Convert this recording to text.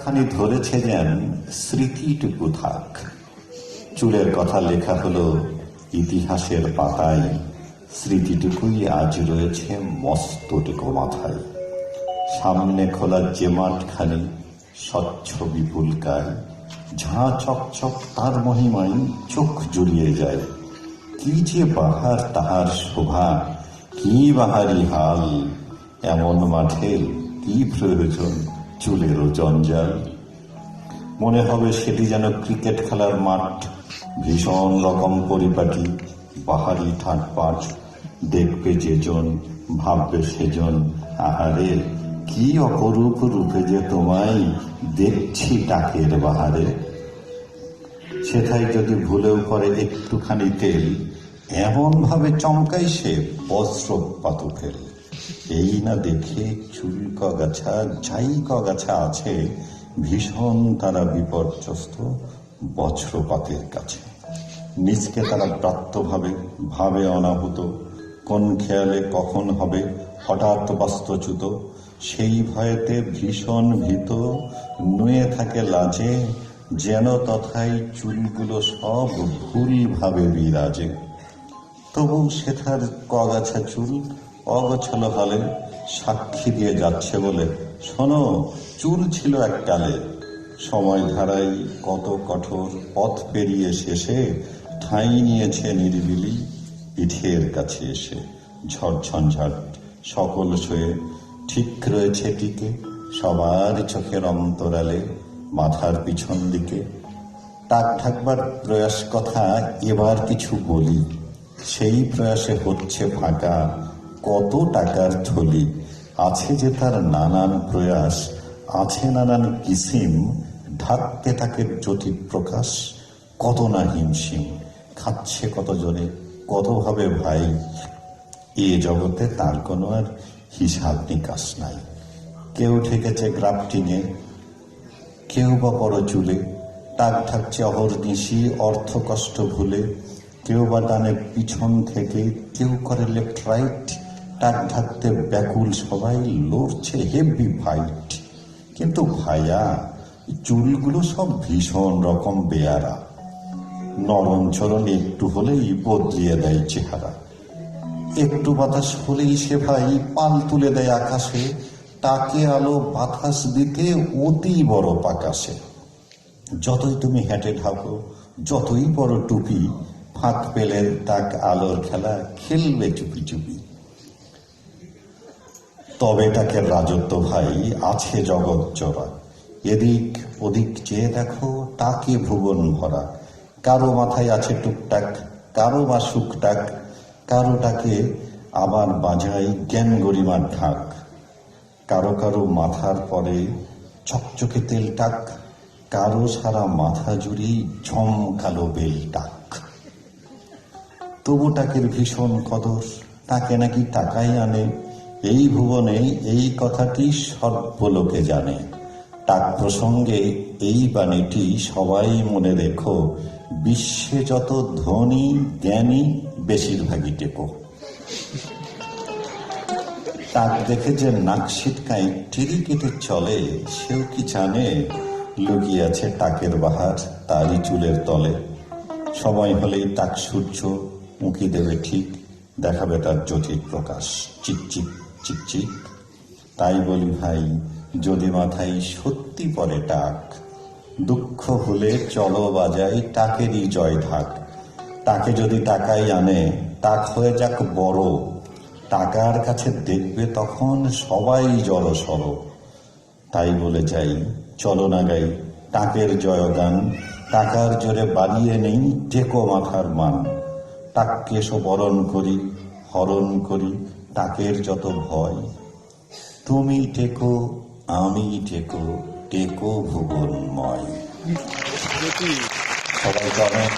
খানি ধরেছে যেন স্মৃতিটুকু থাক। চুলের কথা লেখা হলো ইতিহাসের পাতায়, স্মৃতিটুকুই আজ রয়েছে মস্তটুকু মাথায়। সামনে খোলা যে মাঠখানি স্বচ্ছ বিপুলকায়, ঝাঁ চকচক তার মহিমায় চোখ জুড়িয়ে যায়। কি যে বাহার তাহার শোভা, কি বাহারি হাল, এমন মাঠে কি প্রয়োজন চুলেরও জঞ্জাল। মনে হবে সেটি যেন ক্রিকেট খেলার মাঠ, ভীষণ রকম পরিপাটি, বাহারি ঠাটপাট। দেখবে যেজন, ভাববে সেজন, আহারে কি অপরূপ রূপে যে তোমায় দেখছি টাকের বাহারে। সেথায় যদি ভুলেও করে একটুখানি তেল, এমন ভাবে চমকাই সে বজ্র পাতুকেল। এই না দেখে চুল কগাছা যাই কগাছা আছে, ভীষণ তারা বিপর্যস্ত বজ্রপাতের কাছে। নিজকে তারা ব্রাত্য ভাবে অনাহুত, কোন খেয়ালে কখন হবে হঠাৎ বাস্তুচ্যুত। সেই ভয়েতে ভীষণ ভীত, নুয়ে থাকে লাজে, যেন তথায় চুলগুলো সব ভুল ভাবে বিরাজে। তবু সেথার কগাছা চুল অগোছাল হালে সাক্ষী দিয়ে যাচ্ছে বলে, শোনো চুল ছিল এককালে। সময় ধারায় কত কঠোর পথ পেরিয়ে শেষে ঠাঁই নিয়েছে নিরিবিলি পিঠের কাছে এসে। ঝড়ঝঞ্ঝাট সকল সয়ে ঠিক রয়েছে টিকে সবার চোখের অন্তরালে, মাথার পিছন দিকে। টাক ঢাকবার প্রয়াস কথা এবার কিছু বলি, সেই প্রয়াসে হচ্ছে ফাঁকা কত টাকার থলি। আছে যে তার নানান প্রয়াস, আছে নানান কিসিম, ঢাকতে থাকে জ্যোতি প্রকাশ কত না হিমশিম। খাচ্ছে কতজনে কতভাবে ভাই, এ জগতে তার কোনো আর হিসাব নিকাশ নাই। কেউ ঠেকেছে গ্রাফটিংয়ে, কেউ বা বড় চুলে, টাক ঢাকছে অহর্নিশি অর্থ কষ্ট ভুলে। কেউ বা টানে পিছন থেকে, কেউ করে লেফট রাইট, টাক ঢাকতে ব্যাকুল সবাই লড়ছে হেভি ফাইট। কিন্তু ভাইয়া চুলগুলো সব ভীষণ রকম বেয়ারা, নরম চরণ একটু হলেই বদলিয়ে দেয় চেহারা। একটু বাতাস হলেই সে ভাই পাল তুলে দেয় আকাশে, টাকে আলো বাতাস দিতে অতি বড় পাকাশে। যতই তুমি হেঁটে ঢাকো, যতই বড় টুপি, ফাঁক পেলে তাক আলোর খেলা খেলবে চুপি চুপি। তবে টাকের রাজত্ব ভাই আছে জগৎ জোড়া, এদিক ওদিক চেয়ে দেখো টাকে ভুবন ভরা। কারো মাথায় আছে টুকটাক, কারো বা শুকটাক, কারো টাকে আবার বাজায় জ্ঞান গরিমার ঢাক। কারো কারো মাথার পরে চকচকে তেল টাক, কারো সারা মাথা জুড়ি ঝমকালো বেল টাক। তবু টাকের ভীষণ কদর, তাকে নাকি টাকাই আনে। এই ভুবনে এই কথাটি সর্বলোকে জানে। টাক প্রসঙ্গে এই বাণীটি সবাই মনে রেখো, বিশ্বে যত ধনী জ্ঞানী বেশিরভাগই টেকো। টাক দেখে যে নাক সিটকায় টিরি কেটে চলে, সেও কি জানে লুকিয়ে আছে টাকের বাহার তারই চুলের তলে। সময় হলেই টাক সূর্য উঁকি দেবে ঠিক, দেখাবে তার জ্যোতির প্রকাশ চিকচিক চিকচিক। তাই বলি ভাই, যদি মাথায় সত্যি পড়ে টাক, দুঃখ হলে চলো বাজাই টাকেরই জয় ঢাক। তাকে যদি টাকাই আনে, টাক হয়ে যাক বড়, টাকার কাছে দেখবে তখন সবাই জড় সড়। তাই বলে যাই, চলো না গাই টাকের জয়গান, টাকার জোরে বাড়িয়ে নেই টেকো মাথার মান। টাককে এসো বরণ করি, হরণ করি টাকের যত ভয়। তুমি টেকো আমি টেকো, টেকো ভুবনময়। সবাইকে অনেক